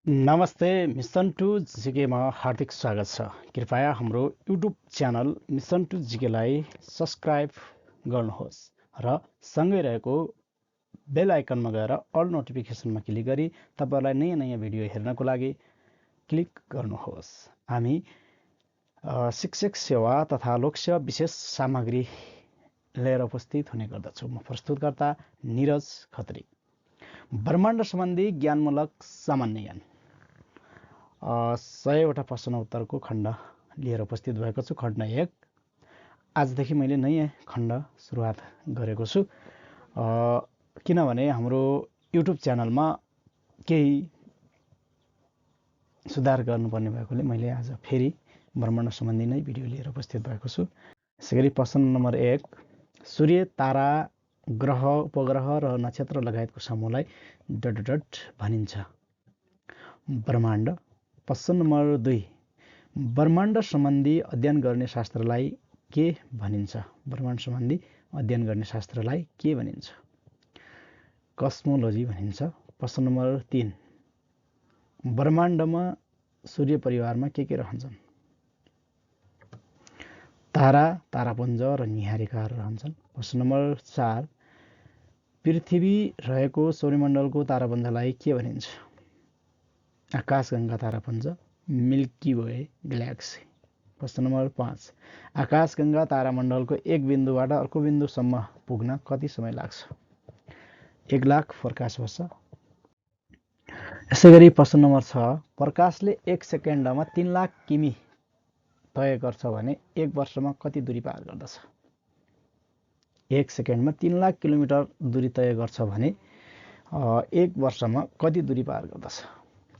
नमस्ते mission to जिकेमा हार्दिक स्वागत छ। कृपया हाम्रो युट्युब च्यानल मिसन टु जिकेलाई सब्स्क्राइब गर्नुहोस् र सँगै रहेको बेल आइकनमा गएर अल नोटिफिकेसनमा क्लिक गरी तपाईहरुलाई नयाँ नयाँ भिडियो हेर्नको लागि क्लिक गर्नुहोस्। हामी शिक्षक सेवा तथा लोकसेवा विशेष सामग्री लिएर उपस्थित हुने गर्दछौँ। म प्रस्तुतकर्ता निरज खत्री। ब्रह्माण्ड सम्बन्धी ज्ञानमूलक सामान्य ज्ञान 100वटा प्रश्न उत्तरको खण्ड लिएर उपस्थित भएको छु। खण्ड 1। आजदेखि मैले नयाँ खण्ड सुरुवात गरेको छु किनभने हाम्रो युट्युब च्यानलमा केही सुधार गर्नुपर्ने भएकोले मैले आज फेरि ब्रह्माण्ड सम्बन्धी नै भिडियो लिएर उपस्थित भएको छु। यसैगरी प्रश्न नम्बर 1। सूर्य, तारा, ग्रह, उपग्रह र नक्षत्र लगायतको समूहलाई ... भनिन्छ। ब्रह्माण्ड। प्रश्न नम्बर 2। ब्रह्माण्ड सम्बन्धी अध्ययन गर्ने शास्त्रलाई के भनिन्छ? ब्रह्माण्ड सम्बन्धी अध्ययन गर्ने शास्त्रलाई के भनिन्छ? कस्मोलोजी भनिन्छ। प्रश्न नम्बर 3। ब्रह्माण्डमा सूर्य परिवारमा के रहन्छन्? तारा, तारापुञ्ज र निहारिकाहरू रहन्छन्। प्रश्न नम्बर 4। पृथ्वी रहेको सौर्यमण्डलको तारापुञ्जलाई के भनिन्छ? आकाशगंगा तारापुञ्ज, मिल्की वे ग्यालेक्सी। प्रश्न नम्बर 5। आकाशगंगा तारामण्डलको एक बिन्दुबाट अर्को बिन्दुसम्म पुग्न कति समय लाग्छ? 1 लाख प्रकाश वर्ष। यसैगरी प्रश्न नम्बर 6। प्रकाशले 1 सेकेन्डमा 3 लाख किमी तय गर्छ भने 1 वर्षमा कति दूरी पार गर्दछ? 1 सेकेन्डमा 3 लाख किलोमिटर दूरी तय गर्छ भने 1 वर्षमा कति दूरी पार गर्दछ?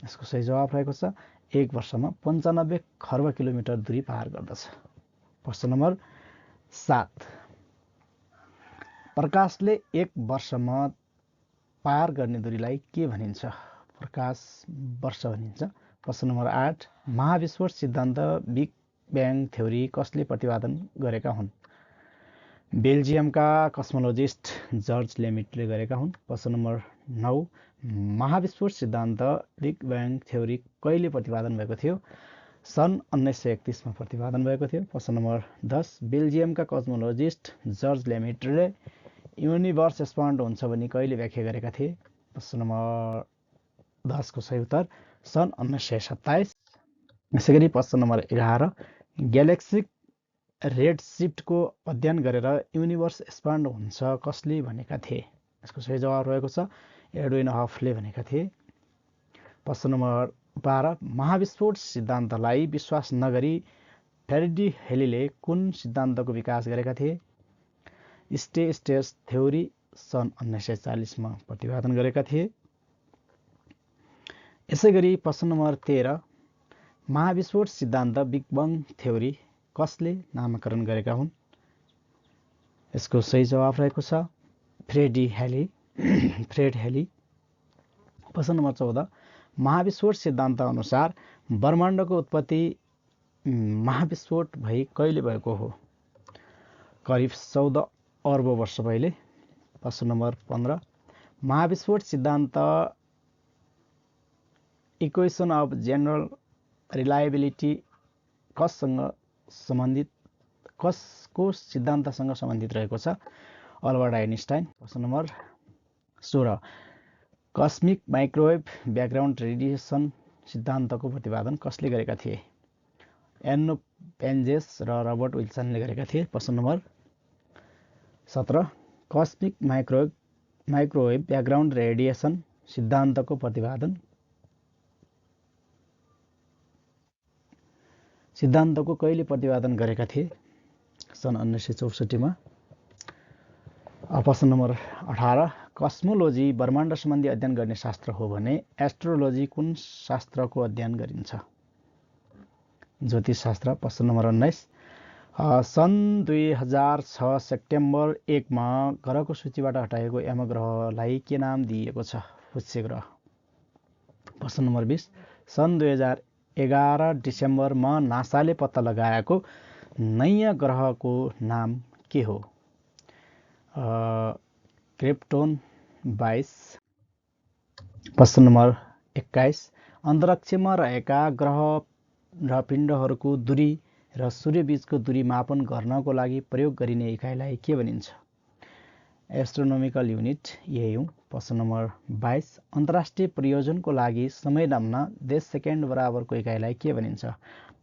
यसको सही जवाफ रहेको छ 1 वर्षमा 95 खर्ब किलोमिटर दूरी पार गर्दछ। प्रश्न नम्बर 7। प्रकाशले 1 वर्षमा पार गर्ने दूरीलाई के भनिन्छ? प्रकाश वर्ष भनिन्छ। प्रश्न नम्बर 8। महाविस्फोट सिद्धान्त बिग ब्याङ थ्योरी कसले प्रतिपादन गरेका हुन्? बेल्जियमका कस्मोलोजिस्ट जर्ज लेमिटले गरेका हुन्। प्रश्न नम्बर 9। महाविस्फोट सिद्धान्त बिग ब्याङ थ्योरी कहिले प्रतिपादन भएको थियो? सन् 1931 मा प्रतिपादन भएको थियो। प्रश्न नम्बर 10। बेल्जियमका कस्मोलोजिस्ट जर्ज लेमिटले युनिभर्स एक्सपान्ड हुन्छ भनी कहिले व्याख्या गरेका थिए? प्रश्न नम्बर 10 को सही उत्तर सन् 1927। यसैगरी प्रश्न नम्बर 11। ग्यालेक्सिक रेडसिफ्टको अध्ययन गरेर युनिभर्स एक्सपान्ड हुन्छ कसले भनेका थिए? यसको सही जवाफ रहेको छ एडविन हफले भनेका थिए। प्रश्न नम्बर 12। महाविस्फोट सिद्धान्तलाई विश्वास नगरी फ्याराडे हेलीले कुन सिद्धान्तको विकास गरेका थिए? स्टेट थ्योरी सन् 1940 मा प्रतिपादन गरेका थिए। यसैगरी प्रश्न नम्बर 13। महाविस्फोट सिद्धान्त बिग बङ थ्योरी कसले नामाकरण गरेका हुन्? यसको सही जवाफ रहेको छ फ्रेड हेली। प्रश्न नम्बर 14। महाविस्फोट सिद्धान्त अनुसार ब्रह्माण्डको उत्पत्ति महाविस्फोट भई कहिले भएको हो? करिब 14 अर्ब वर्ष पहिले। प्रश्न नम्बर 15। महाविस्फोट सिद्धान्त इक्वेसन अफ जेनरल रिलायबिलिटी कसको सिद्धान्तसँग सम्बन्धित रहेको छ? Albert Einstein. प्रश्न number 16। Cosmic microwave background radiation सिद्धान्तको प्रतिपादन कसले गरेका थिए? एन्नो पेन्जेस र रबर्ट विल्सनले गरेका थिए। प्रश्न number 17। Cosmic microwave background radiation सिद्धान्तको कहिले प्रतिपादन गरेका थिए? सन् 1964 मा। प्रश्न नम्बर 18। कस्मोलोजी ब्रह्माण्ड सम्बन्धी अध्ययन गर्ने शास्त्र हो भने एस्ट्रोलोजी कुन शास्त्रको अध्ययन गरिन्छ? ज्योतिष शास्त्र। प्रश्न नम्बर 19। सन् 2006 सेप्टेम्बर 1 मा ग्रहको सूचीबाट हटाइएको यम ग्रहलाई के नाम दिइएको छ? पुष्य ग्रह। प्रश्न नम्बर 20। सन् 2011 डिसेम्बरमा नासाले पत्ता लगाएको नयाँ ग्रहको नाम के हो? क्रिप्टोन 22। प्रश्न नम्बर 21। अन्तरिक्षमा रहेका ग्रह र पिण्डहरूको दूरी र सूर्यबीचको दूरी मापन गर्नको लागि प्रयोग गरिने इकाइलाई के भनिन्छ? एस्ट्रोनोमिकल युनिट यही हो। प्रश्न नम्बर 22 अन्तर्राष्ट्रिय प्रयोजनको लागि समय नाप्न देश सेकेन्ड बराबरको इकाइलाई के भनिन्छ?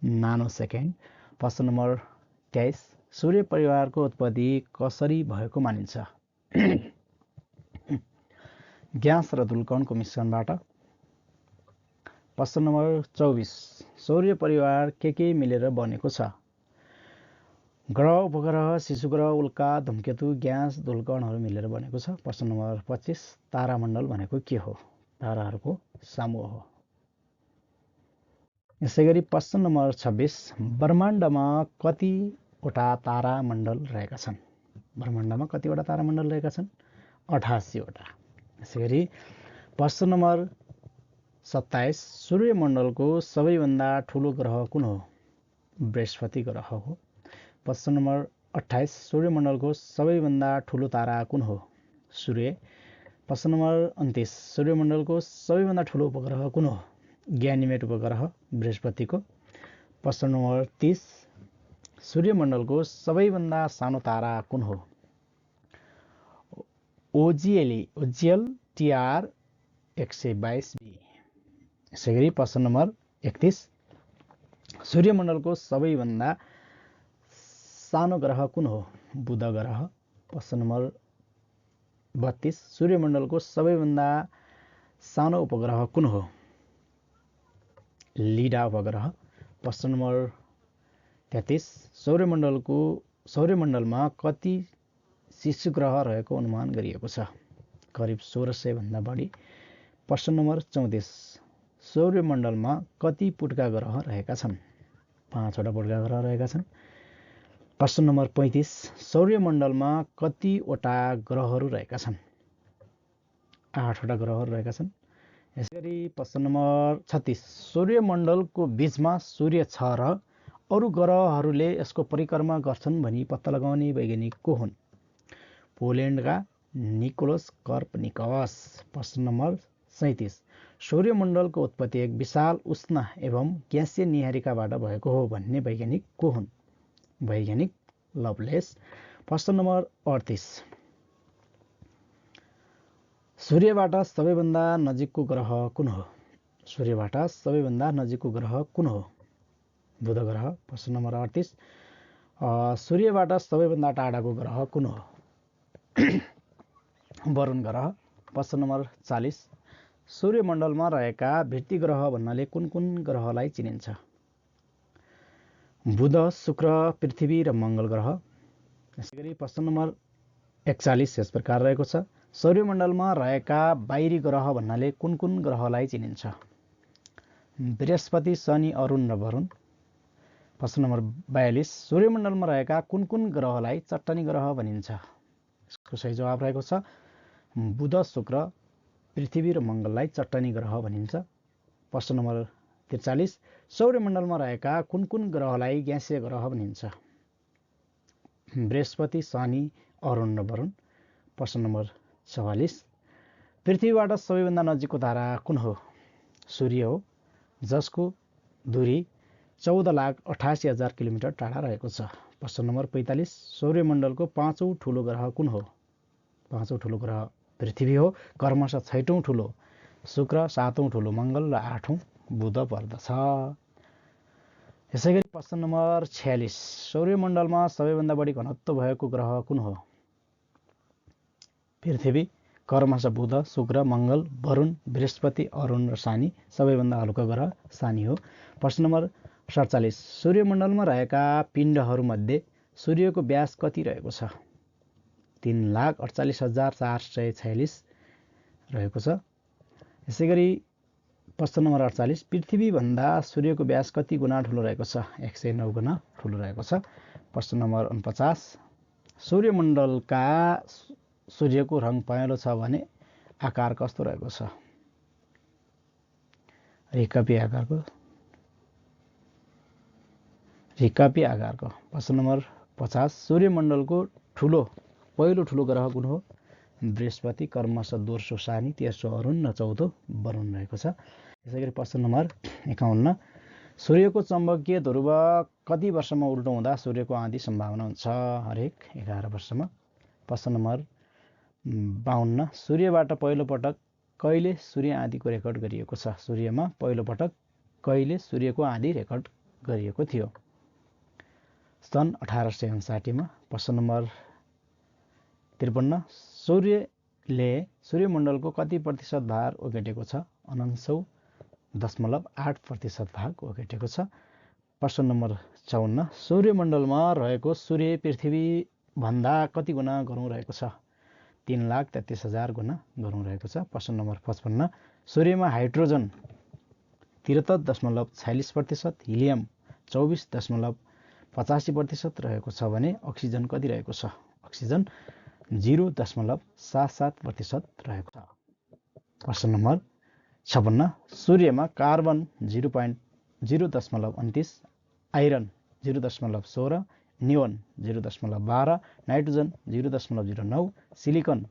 नानो सेकेन्ड। प्रश्न नम्बर 23 सूर्य परिवारको उत्पत्ति कसरी भएको मानिन्छ? ग्यास र धुलकणको मिश्रणबाट। प्रश्न नम्बर 24 सौर्य परिवार के मिलेर बनेको छ? ग्रह, उपग्रह, शिशुग्रह, उल्का, धूमकेतु, ग्यास, धुलकणहरू मिलेर बनेको छ। प्रश्न नम्बर 25 तारामण्डल भनेको के हो? ताराहरूको समूह हो। यसैगरी प्रश्न नम्बर 26 ब्रह्माण्डमा कतिवटा तारामण्डल रहेका छन्? ब्रह्माण्डमा कतिवटा तारामण्डल रहेका छन्? 88 वटा। यसैगरी प्रश्न नम्बर 27 सूर्यमण्डलको सबैभन्दा ठुलो ग्रह कुन हो? बृहस्पति ग्रह हो। प्रश्न नम्बर 28 सूर्यमण्डलको सबैभन्दा ठुलो तारा कुन हो? सूर्य। प्रश्न नम्बर 29 सूर्यमण्डलको सबैभन्दा ठुलो उपग्रह कुन हो? ग्यानिमेड उपग्रह बृहस्पतिको। प्रश्न नम्बर 30 सूर्यमण्डलको सबैभन्दा सानो तारा कुन हो? ओजिएल TR 122b। यसैगरी प्रश्न नम्बर 31 सूर्यमण्डलको सबैभन्दा सानो ग्रह कुन हो? बुध ग्रह। प्रश्न नम्बर 32 सूर्यमण्डलको सबैभन्दा सानो उपग्रह कुन हो? लिडा उपग्रह। प्रश्न नम्बर 33 सौर्यमण्डलमा कति शिशु ग्रह रहेको अनुमान गरिएको छ? करिब 1600 भन्दा बढी। प्रश्न नम्बर 34 सौर्यमण्डलमा कति पुट्का ग्रह रहेका छन्? 5 वटा पुट्का ग्रह रहेका छन्। प्रश्न नम्बर 35 सौर्यमण्डलमा कतिवटा ग्रहहरू रहेका छन्? 8 वटा ग्रहहरू रहेका छन्। यसैगरी प्रश्न नम्बर 36 सौर्यमण्डलको बीचमा सूर्य छ र अरू ग्रहहरूले यसको परिक्रमा गर्छन् भनी पत्ता लगाउने वैज्ञानिक को हुन्? पोल्यान्डका निकोलस कर्पनिकस। प्रश्न नम्बर 37 सौर्यमण्डलको उत्पत्ति एक विशाल उष्ण एवं ग्यासीय नीहारिकाबाट भएको हो भन्ने वैज्ञानिक को हुन्? वैज्ञानिक लभलेस। प्रश्न नम्बर 38 सूर्यबाट सबैभन्दा नजिकको ग्रह कुन हो? सूर्यबाट सबैभन्दा नजिकको ग्रह कुन हो? बुध ग्रह। प्रश्न नम्बर 38 सूर्यबाट सबैभन्दा टाढाको ग्रह कुन हो? वरुण ग्रह। प्रश्न नम्बर 40 सूर्यमण्डलमा रहेका भित्ति ग्रह भन्नाले कुन कुन ग्रहलाई चिनिन्छ? बुध, शुक्र, पृथ्वी र मङ्गल ग्रह। यसैगरी प्रश्न नम्बर 41 यस प्रकार रहेको छ सौर्यमण्डलमा रहेका बाहिरी ग्रह भन्नाले कुन कुन ग्रहलाई चिनिन्छ? बृहस्पति, शनि, अरुण र वरुण। प्रश्न नम्बर 42 सौर्यमण्डलमा रहेका कुन कुन ग्रहलाई चट्टानी ग्रह भनिन्छ? यसको सही जवाब रहेको छ बुध, शुक्र, पृथ्वी र मङ्गललाई चट्टानी ग्रह भनिन्छ। प्रश्न नम्बर 43 सौर्यमण्डलमा रहेका कुन कुन ग्रहलाई ग्यासीय ग्रह भनिन्छ? बृहस्पति, शनि, अरुण र वरुण। प्रश्न नम्बर 44 पृथ्वीबाट सबैभन्दा नजिकको तारा कुन हो? सूर्य हो, जसको दूरी 14,88,000 किलोमिटर टाढा रहेको छ। प्रश्न नम्बर 45 सौर्यमण्डलको पाँचौं ठुलो ग्रह कुन हो? पाँचौं ठुलो ग्रह पृथ्वी हो, क्रमशः 6औं ठुलो शुक्र, 7औं ठुलो मङ्गल र 8औं बुध पर्दछ। यसैगरी प्रश्न नम्बर 46 सौर्यमण्डलमा सबैभन्दा बढी घनत्व भएको ग्रह कुन हो? पृथ्वी, क्रमशः बुध, शुक्र, मङ्गल, वरुण, बृहस्पति, अरुण र शनि। सबैभन्दा हल्का ग्रह शनि हो। प्रश्न नम्बर 47 सूर्यमण्डलमा रहेका पिण्डहरूमध्ये सूर्यको व्यास कति रहेको छ? 3,48,446 रहेको छ। यसैगरी प्रश्न नम्बर 48 पृथ्वीभन्दा सूर्यको व्यास कति गुणा ठुलो रहेको छ? 109 गुणा ठुलो रहेको छ। प्रश्न नम्बर 49 सूर्यमण्डलका सूर्यको रङ पहेँलो छ भने आकार कस्तो रहेको छ? रिकापी आकारको। प्रश्न नम्बर 50 सूर्यमण्डलको पहिलो ठुलो ग्रह कुन हो? बृहस्पति, क्रमशः दोस्रो शनि, तेस्रो अरुण र चौथो वरुण रहेको छ। त्यसैगरी प्रश्न नम्बर 51, सूर्यको चुम्बकीय ध्रुव कति वर्षमा उल्टो हुँदा सूर्यको आँधी सम्भावना हुन्छ? हरेक 11 वर्षमा। प्रश्न नम्बर 52, सूर्यबाट पहिलोपटक कहिले सूर्य आँधीको रेकर्ड गरिएको छ? सूर्यमा पहिलोपटक कहिले सूर्यको आँधी रेकर्ड गरिएको थियो? सन् 1859 मा। प्रश्न नम्बर 53, सूर्यले सूर्यमण्डलको कति प्रतिशत भार ओगटेको छ? 49.8% भाग ओगटेको छ। प्रश्न नम्बर 54, सूर्यमण्डलमा रहेको सूर्य पृथ्वीभन्दा कति गुणा गह्रौँ रहेको छ? 3,33,000 गुणा गह्रौँ रहेको छ। प्रश्न नम्बर 55, सूर्यमा हाइड्रोजन 73.46%, हिलियम 24.85% रहेको छ भने अक्सिजन कति रहेको छ? अक्सिजन 0.77% रहेको छ। प्रश्न नम्बर 56, सूर्यमा carbon 0.29, iron 0.16, neon 0.12, nitrogen 0.09, silicon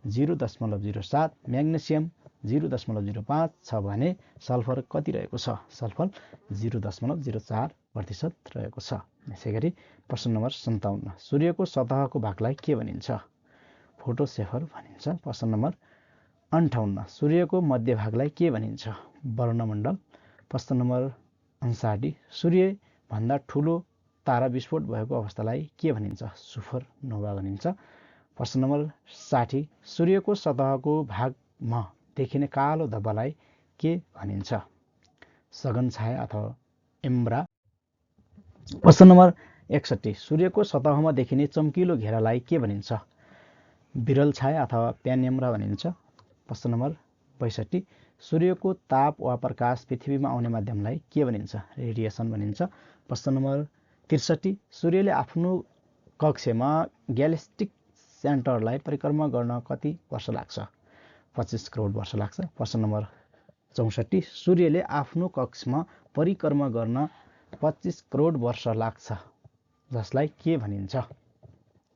0.07, magnesium 0.05 छ भने सल्फर कति रहेको छ? सल्फर 0.04% रहेको छ। यसैगरी प्रश्न नम्बर 57, सूर्यको सतहको भागलाई के भनिन्छ? फोटोस्फियर भनिन्छ। प्रश्न नम्बर 58, सूर्यको मध्यभागलाई के भनिन्छ? वर्णमण्डल। प्रश्न नम्बर 59, सूर्यभन्दा ठुलो तारा विस्फोट भएको अवस्थालाई के भनिन्छ? सुपरनोभा भनिन्छ। प्रश्न नम्बर 60, सूर्यको सतहको भागमा देखिने कालो धब्बालाई के भनिन्छ? सघन छाया अथवा एम्ब्रा। प्रश्न नम्बर 61, सूर्यको सतहमा देखिने चम्किलो घेरालाई के भनिन्छ? विरल छाया अथवा प्यानेम्ब्रा भनिन्छ। प्रश्न नम्बर 62, सूर्यको ताप वा प्रकाश पृथ्वीमा आउने माध्यमलाई के भनिन्छ? रेडिएसन भनिन्छ। प्रश्न नम्बर 63, सूर्यले आफ्नो कक्षमा ग्यालेक्टिक सेन्टरलाई परिक्रमा गर्न कति वर्ष लाग्छ? 25 करोड वर्ष लाग्छ। प्रश्न नम्बर 64, सूर्यले आफ्नो कक्षमा परिक्रमा गर्न 25 करोड वर्ष लाग्छ, जसलाई के भनिन्छ?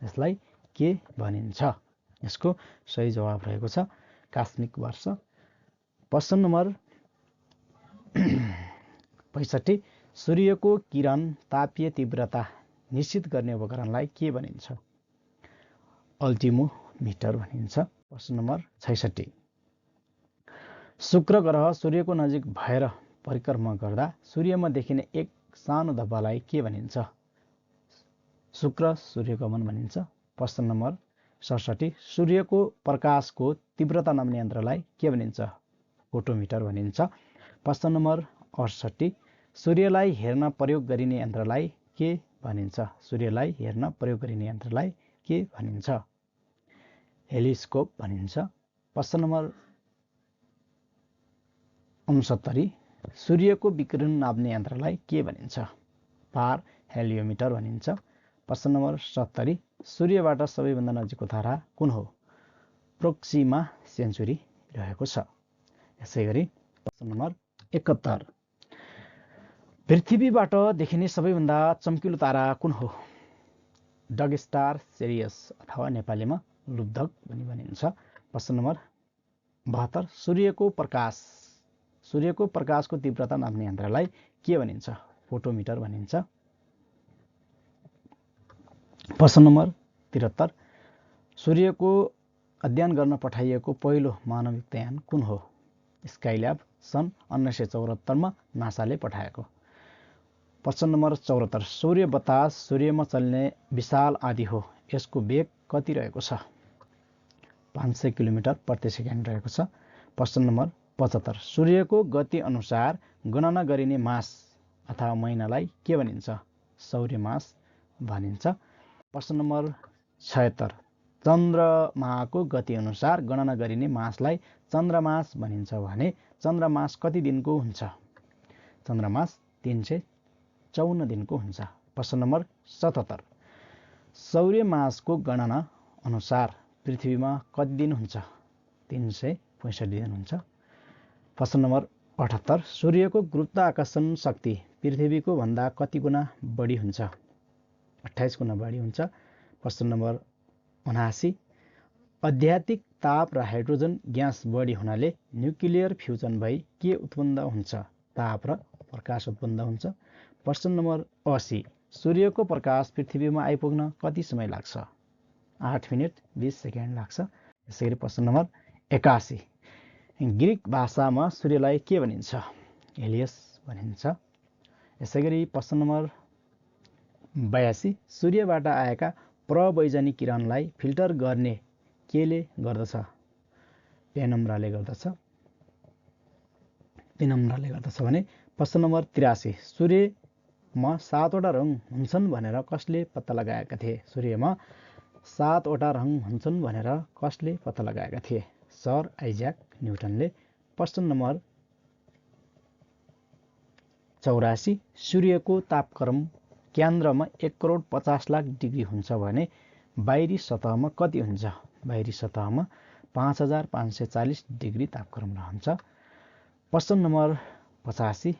यसलाई के भनिन्छ? यसको सही जवाब रहेको छ कास्मिक वर्ष। प्रश्न नम्बर 65, सूर्यको किरण तापीय तीव्रता निश्चित गर्ने उपकरणलाई के भनिन्छ? अल्टिमोमिटर भनिन्छ। प्रश्न नम्बर 66, शुक्र ग्रह सूर्यको नजिक भएर परिक्रमा गर्दा सूर्यमा देखिने एक सानो धब्बालाई के भनिन्छ? शुक्र सूर्यगमन भनिन्छ। प्रश्न नम्बर 67, सूर्यको प्रकाशको तीव्रता नाप्ने यन्त्रलाई के भनिन्छ? फोटोमिटर भनिन्छ। प्रश्न नम्बर 68, सूर्यलाई हेर्न प्रयोग गरिने यन्त्रलाई के भनिन्छ? सूर्यलाई हेर्न प्रयोग गरिने यन्त्रलाई के भनिन्छ? हेलिस्कोप भनिन्छ। प्रश्न नम्बर 69, सूर्यको विकिरण नाप्ने यन्त्रलाई के भनिन्छ? पार हेलियोमिटर भनिन्छ। प्रश्न नम्बर 70, सूर्यबाट सबैभन्दा नजिकको तारा कुन हो? प्रोक्सिमा सेन्चुरी रहेको छ। यसैगरी प्रश्न नम्बर 71, पृथ्वीबाट देखिने सबैभन्दा चम्किलो तारा कुन हो? डग स्टार सिरियस अथवा नेपालीमा लुब्धक पनि भनिन्छ। प्रश्न नम्बर 72, सूर्यको प्रकाशको तीव्रता नाप्ने यन्त्रलाई के भनिन्छ? फोटोमिटर भनिन्छ। प्रश्न नम्बर 73, सूर्यको अध्ययन गर्न पठाइएको पहिलो मानविक यान कुन हो? स्काइल्याब सन् 1974 मा नासाले पठाएको। प्रश्न नम्बर 74, सूर्य बतास सूर्यमा चल्ने विशाल आँधी हो, यसको वेग कति रहेको छ? 500 किलोमिटर प्रति सेकेन्ड रहेको छ। प्रश्न नम्बर 75, सूर्यको गति अनुसार गणना गरिने मास अथवा महिनालाई के भनिन्छ? सौर्यमास भनिन्छ। प्रश्न नम्बर 76, चन्द्रमाको गति अनुसार गणना गरिने मासलाई चन्द्रमास भनिन्छ भने चन्द्रमास कति दिनको हुन्छ? चन्द्रमास 354 दिनको हुन्छ। प्रश्न नम्बर 77, सौर्यमासको गणना अनुसार पृथ्वीमा कति दिन हुन्छ? 365 दिन हुन्छ। प्रश्न नम्बर 78, सूर्यको गुरुत्वाकर्षण शक्ति पृथ्वीको भन्दा कति गुणा बढी हुन्छ? 28 गुणा बढी हुन्छ। प्रश्न नम्बर 79, आध्यात्मिक ताप र हाइड्रोजन ग्यास बढी हुनाले न्युक्लियर फ्युजन भई के उत्पन्न हुन्छ? ताप र प्रकाश उत्पन्न हुन्छ। प्रश्न नम्बर 80 सूर्यको प्रकाश पृथ्वीमा आइपुग्न कति समय लाग्छ? 8 मिनेट 20 सेकेन्ड लाग्छ। यसैगरी प्रश्न नम्बर 81 ग्रिक भाषामा सूर्यलाई के भनिन्छ? हेलियस भनिन्छ। यसैगरी प्रश्न नम्बर 82 सूर्यबाट आएका प्रवैजनिक किरणलाई फिल्टर गर्ने केले गर्दछ? पेनम्ब्राले गर्दछ भने। प्रश्न नम्बर 83 सूर्यमा 7 वटा रङ हुन्छन् भनेर कसले पत्ता लगाएका थिए? सूर्यमा 7 वटा रङ हुन्छन् भनेर कसले पत्ता लगाएका थिए? Sir Isaac न्युटनले। प्रश्न नम्बर 84 सूर्यको तापक्रम केन्द्रमा 1,50,00,000 डिग्री हुन्छ भने बाहिरी सतहमा कति हुन्छ? बाहिरी सतहमा 5,540 डिग्री तापक्रम रहन्छ। प्रश्न नम्बर 85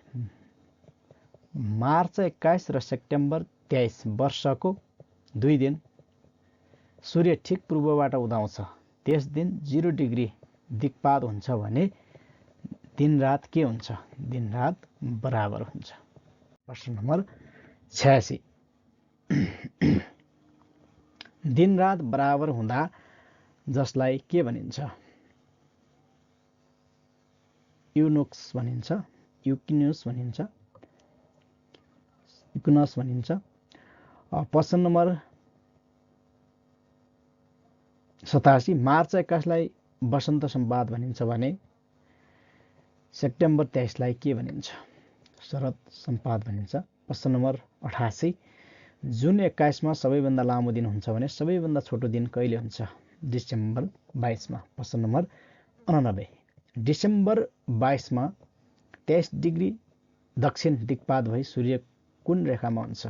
मार्च 21 र सेप्टेम्बर 23 वर्षको 2 दिन सूर्य ठिक पूर्वबाट उदाउँछ। त्यस दिन 0 डिग्री दिक्पात हुन्छ भने दिनरात के हुन्छ? दिनरात बराबर हुन्छ। प्रश्न नम्बर 86 दिनरात बराबर हुँदा जसलाई के भनिन्छ? युनोक्स भनिन्छ, युकिनस भनिन्छ। प्रश्न नम्बर 87 मार्च 21 लाई वसन्त सम्पाद भनिन्छ भने सेप्टेम्बर 23 लाई के भनिन्छ? शरद सम्पाद भनिन्छ। प्रश्न नम्बर 88 जुन 21 मा सबैभन्दा लामो दिन हुन्छ भने सबैभन्दा छोटो दिन कहिले हुन्छ? डिसेम्बर 22 मा। प्रश्न नम्बर 89 डिसेम्बर 22 मा 23 डिग्री दक्षिण दिक्पात भई सूर्य कुन रेखामा हुन्छ?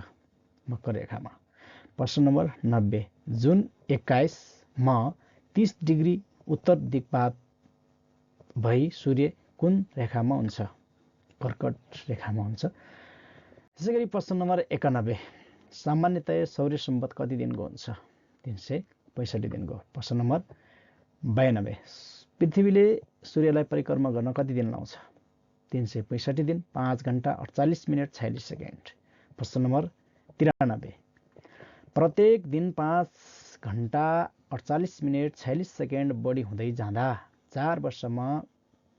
मकर रेखामा। प्रश्न नम्बर 90 जुन 21 मा 30 डिग्री उत्तर दिक्पात भई सूर्य कुन रेखामा हुन्छ? कर्कट रेखामा हुन्छ। त्यसैगरी प्रश्न नम्बर 91 सामान्यतया सौर्य सम्वत कति दिनको हुन्छ? 365 दिनको। प्रश्न नम्बर 92 पृथ्वीले सूर्यलाई परिक्रमा गर्न कति दिन लाउँछ? 365 दिन 5 घण्टा 48 मिनेट 46 सेकेन्ड। प्रश्न नम्बर 93 प्रत्येक दिन 5 घण्टा 48 मिनेट 46 सेकेन्ड बढी हुँदै जाँदा 4 वर्षमा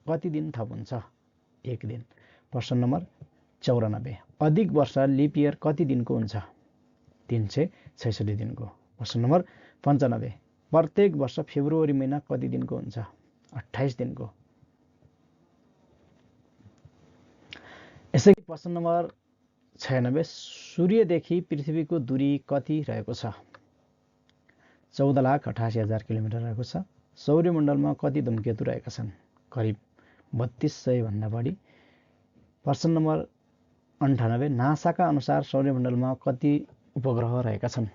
कति दिन थप हुन्छ? 1 दिन। प्रश्न नम्बर 94 अधिक वर्ष लिप इयर कति दिनको हुन्छ? 366 दिनको। प्रश्न नम्बर 95 प्रत्येक वर्ष फेब्रुअरी महिना कति दिनको हुन्छ? 28 दिनको। यसै प्रश्न नम्बर 96 सूर्यदेखि पृथ्वीको दूरी कति रहेको छ? 14,88,000 किलोमिटर रहेको छ। सौर्यमण्डलमा कति धूमकेतु रहेका छन्? करिब 3200 भन्दा बढी। प्रश्न नम्बर 98 नासाका अनुसार सौर्यमण्डलमा कति उपग्रह रहेका छन्?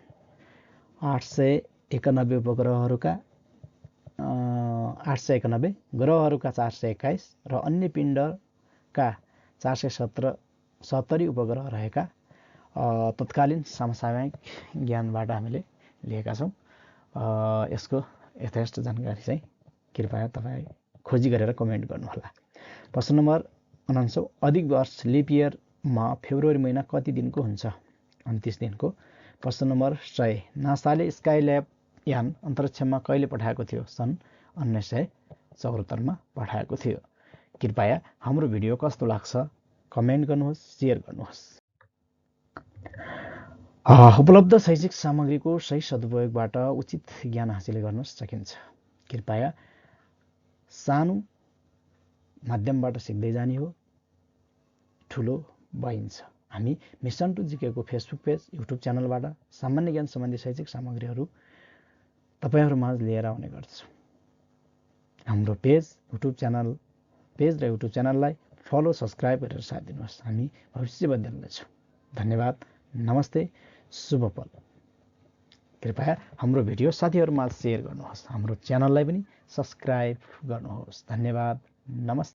891 उपग्रहहरूका 891 ग्रहहरूका 421 र अन्य पिण्डका 470 उपग्रह रहेका तत्कालीन समसामयिक ज्ञानबाट हामीले लिएका छौँ। यसको यथेष्ट जानकारी चाहिँ कृपया तपाईँ खोजी गरेर कमेन्ट गर्नुहोला। प्रश्न नम्बर 49 अधिक वर्ष लिप इयरमा फेब्रुअरी महिना कति दिनको हुन्छ? 29 दिनको। प्रश्न नम्बर 100 नासाले स्काइल्याब यान अन्तरिक्षमा कहिले पठाएको थियो? सन् 1974 मा पठाएको थियो। कृपया हाम्रो भिडियो कस्तो लाग्छ कमेन्ट गर्नुहोस्, शेयर गर्नुहोस्। उपलब्ध शैक्षिक सामग्रीको सही सदुपयोगबाट उचित ज्ञान हासिल गर्न सकिन्छ। कृपया सानो माध्यमबाट सिक्दै जाने हो, ठुलो भइन्छ। हामी मिसन टु जिकेको फेसबुक पेज, युट्युब च्यानलबाट सामान्य ज्ञान सम्बन्धी शैक्षिक सामग्रीहरू तपाईहरुमाझ लिएर आउने गर्छौँ। हाम्रो पेज र युट्युब च्यानललाई फलो, सब्स्क्राइब गरेर साथ दिनुहोस्। हामी भविष्य बदल्नेछौँ। धन्यवाद, नमस्ते, शुभ पल। कृपया हाम्रो भिडियो साथीहरुमाझ शेयर गर्नुहोस्। हाम्रो च्यानललाई पनि सब्स्क्राइब गर्नुहोस्। धन्यवाद, नमस्ते।